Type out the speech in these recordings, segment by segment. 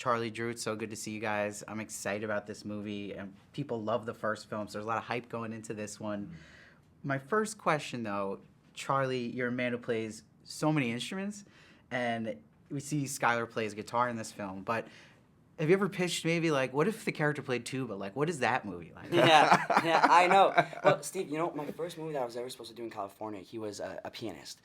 Charlie, Drew, it's so good to see you guys. I'm excited about this movie, and people love the first film, so there's a lot of hype going into this one. My first question, though, Charlie, you're a man who plays so many instruments, and we see Skylar plays guitar in this film, but have you ever pitched maybe like, what if the character played tuba? Like, what is that movie like? Yeah, I know. Well, Steve, you know, my first movie that I was ever supposed to do in California, he was a pianist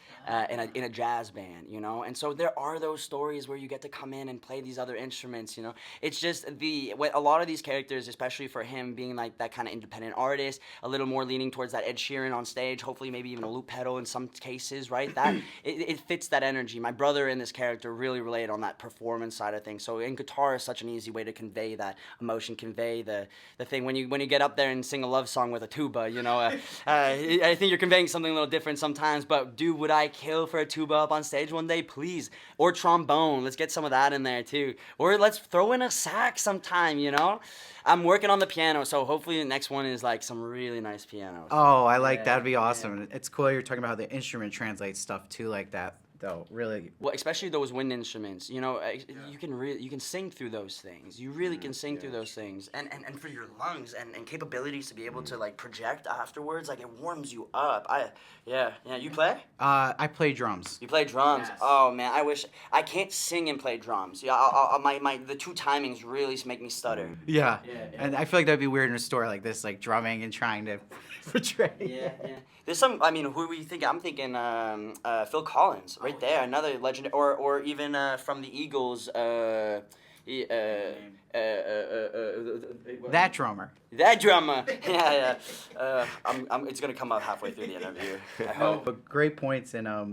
in a jazz band, you know? And so there are those stories where you get to come in and play these other instruments, you know? It's just a lot of these characters, especially for him being like that kind of independent artist, a little more leaning towards that Ed Sheeran on stage, hopefully maybe even a loop pedal in some cases, right? That it fits that energy. My brother in this character really related on that performance side of things. So in guitar is such an easy way to convey that emotion, convey the thing. When you get up there and sing a love song with a tuba, you know, I think you're conveying something a little different sometimes, but dude, would I kill for a tuba up on stage one day? Please. Or trombone. Let's get some of that in there too. Or let's throw in a sax sometime, you know? I'm working on the piano, so hopefully the next one is like some really nice pianos. Oh, I like that'd be awesome. Yeah. It's cool you're talking about how the instrument translates stuff too like that. Though, really. Well, especially those wind instruments, you know, you can sing through those things. You really can sing through those things, and for your lungs and capabilities to be able to like project afterwards, like it warms you up. You play? I play drums. You play drums? Yes. Oh man, I can't sing and play drums. Yeah, the two timings really make me stutter. Yeah, and I feel like that'd be weird in a story like this, like drumming and trying to portray. Yeah. There's some. I mean, who are we thinking? I'm thinking Phil Collins, right there, another legend, or even from the Eagles. That drummer. That drummer. Yeah. It's gonna come up halfway through the interview. I hope. But great points, and I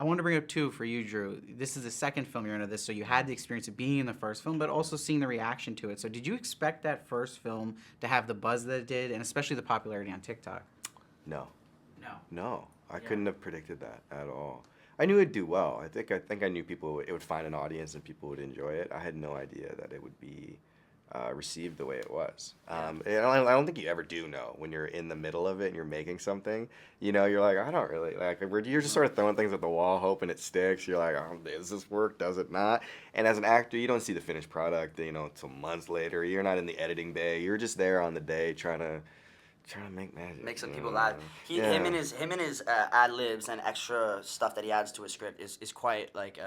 wanted to bring up too for you, Drew. This is the second film you're into this, so you had the experience of being in the first film, but also seeing the reaction to it. So did you expect that first film to have the buzz that it did, and especially the popularity on TikTok? No, I couldn't have predicted that at all. I knew it'd do well. I think I knew it would find an audience and people would enjoy it. I had no idea that it would be received the way it was. And I don't think you ever do know when you're in the middle of it and you're making something. You know, you're like, I don't really like. You're just sort of throwing things at the wall, hoping it sticks. You're like, oh, does this work? Does it not? And as an actor, you don't see the finished product, you know, until months later. You're not in the editing bay. You're just there on the day trying to make magic. Make some people laugh. Him and his ad libs and extra stuff that he adds to a script is quite like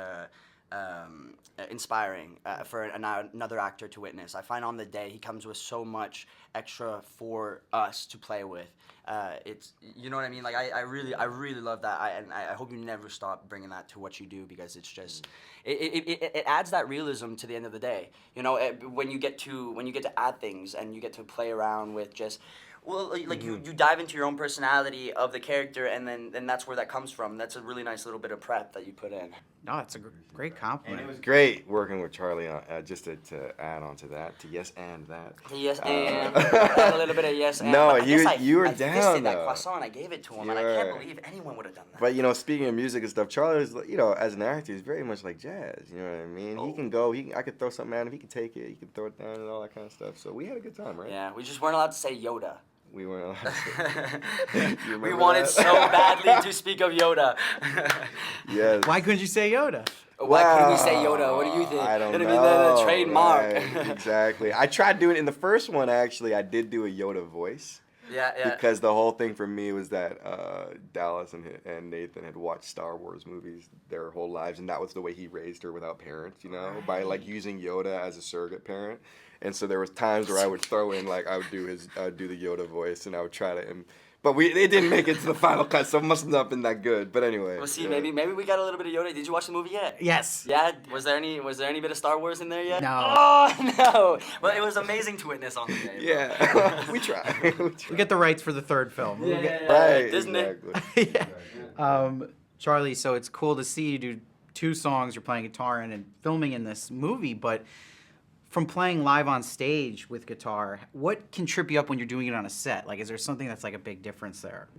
inspiring for another actor to witness. I find on the day he comes with so much extra for us to play with. It's, you know what I mean? Like I really love that. I hope you never stop bringing that to what you do, because it's just it adds that realism to the end of the day. You know, when you get to add things and you get to play around with just. Well, like you dive into your own personality of the character, and then that's where that comes from. That's a really nice little bit of prep that you put in. No, it's a great compliment. And it was great working with Charlie on, just to add on to that, to yes and that. Yes and. Add a little bit of yes and. No, you were down, I fisted that though. croissant, I gave it to him, and I can't believe anyone would have done that. But, you know, speaking of music and stuff, Charlie is, you know, as an actor, he's very much like jazz, you know what I mean? He can go, I could throw something at him, he can take it, he can throw it down and all that kind of stuff. So we had a good time, right? Yeah, we just weren't allowed to say Yoda. We weren't allowed to. We wanted so badly to speak of Yoda. Yes. Why couldn't you say Yoda? Why couldn't we say Yoda? What do you think? I don't know. It'd be the trademark. Right, exactly. I tried doing it in the first one, actually. I did do a Yoda voice. Yeah. Because the whole thing for me was that Dallas and Nathan had watched Star Wars movies their whole lives, and that was the way he raised her without parents, you know, by like using Yoda as a surrogate parent. And so there was times where I would throw in, like, I would do the Yoda voice, and I would try to, but it didn't make it to the final cut, so it must have not been that good. But anyway. Well, see, maybe we got a little bit of Yoda. Did you watch the movie yet? Yes. Yeah. Was there any bit of Star Wars in there yet? No. Oh no. Well, it was amazing to witness on the day. Yeah. We try. We get the rights for the third film. Right. Disney. Exactly. Yeah. Charlie, so it's cool to see you do 2 songs you're playing guitar in and filming in this movie, but from playing live on stage with guitar, what can trip you up when you're doing it on a set? Like, is there something that's like a big difference there?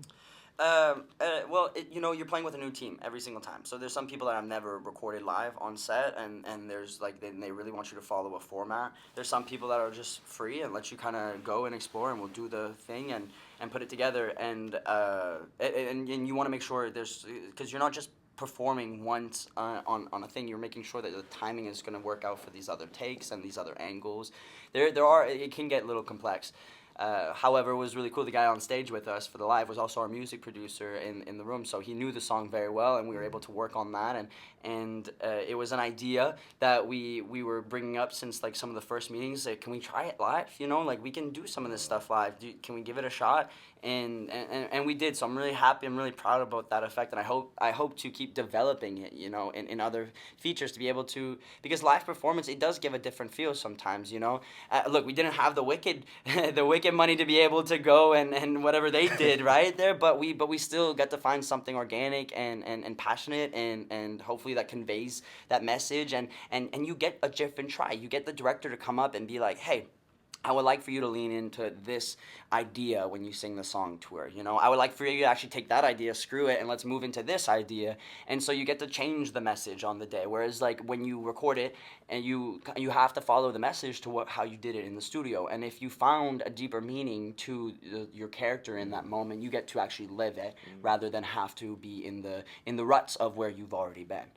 Well, you know, you're playing with a new team every single time. So there's some people that I've never recorded live on set, and there's like they really want you to follow a format. There's some people that are just free and let you kind of go and explore, and we'll do the thing and put it together. And you want to make sure because you're not just performing once on a thing, you're making sure that the timing is going to work out for these other takes and these other angles. It can get a little complex. However, it was really cool. The guy on stage with us for the live was also our music producer in the room, so he knew the song very well, and we were able to work on that. And it was an idea that we were bringing up since like some of the first meetings. Like, can we try it live? You know, like we can do some of this stuff live. Can we give it a shot? And we did. So I'm really happy. I'm really proud about that effect, and I hope to keep developing it. You know, in other features to be able to, because live performance, it does give a different feel sometimes. You know, look, we didn't have the Wicked money to be able to go and whatever they did right there, but we still got to find something organic and passionate and hopefully that conveys that message and you get a different try. You get the director to come up and be like, hey, I would like for you to lean into this idea when you sing the song to her. You know, I would like for you to actually take that idea, screw it, and let's move into this idea. And so you get to change the message on the day. Whereas like when you record it and you have to follow the message to how you did it in the studio. And if you found a deeper meaning to your character in that moment, you get to actually live it rather than have to be in the ruts of where you've already been.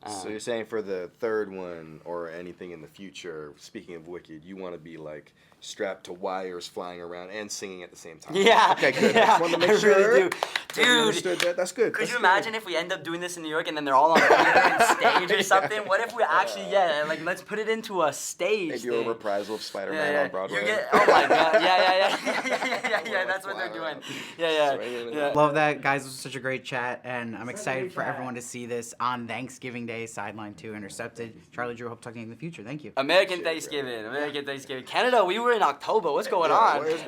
So you're saying for the third one or anything in the future, speaking of Wicked, you want to be like strapped to wires flying around and singing at the same time. Yeah. Okay, good. Yeah, I just wanted to make sure. Really do. Dude, understood that. That's good. Could That's you good. imagine if we end up doing this in New York and then they're all on stage or something? What if we actually, like let's put it into a stage Maybe thing. a reprisal of Spider-Man on Broadway. Oh my God. Yeah. That's what they're doing. Yeah. Love that, guys. It was such a great chat, and I'm excited for everyone to see this on Thanksgiving Day. Sidelined 2, Intercepted. Charlie, Drew, hope to talk to you in the future. Thank you. American Thanksgiving. Canada, we were in October. What's going on? What is going